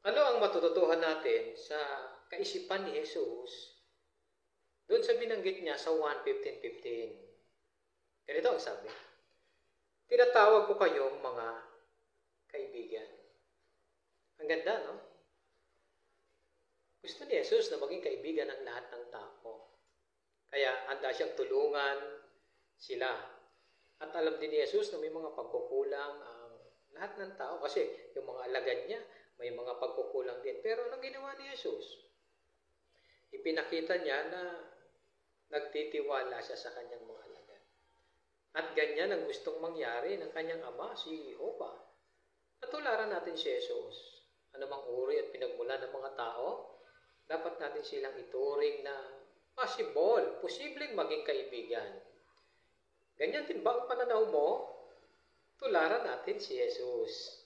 Ano ang matututuhan natin sa kaisipan ni Jesus doon sa binanggit niya sa 1:15:15? Ganito ang sabi, tinatawag ko kayong mga kaibigan. Ang ganda, no? Gusto ni Jesus na maging kaibigan ng lahat ng tao. Kaya handa siyang tulungan sila. At alam din ni Jesus na may mga pagkukulang ang lahat ng tao. Kasi yung mga alagad niya, may mga pagkukulang din. Pero anong ginawa ni Jesus? Ipinakita niya na nagtitiwala siya sa kanyang mga alagad. At ganyan ang gustong mangyari ng kanyang ama, si Jehovah. Natularan natin si Jesus. Anumang uri at pinagmulan ng mga tao, dapat natin silang ituring na posibleng maging kaibigan. Ganyan din ba ang pananaw mo? Tularan natin si Jesus.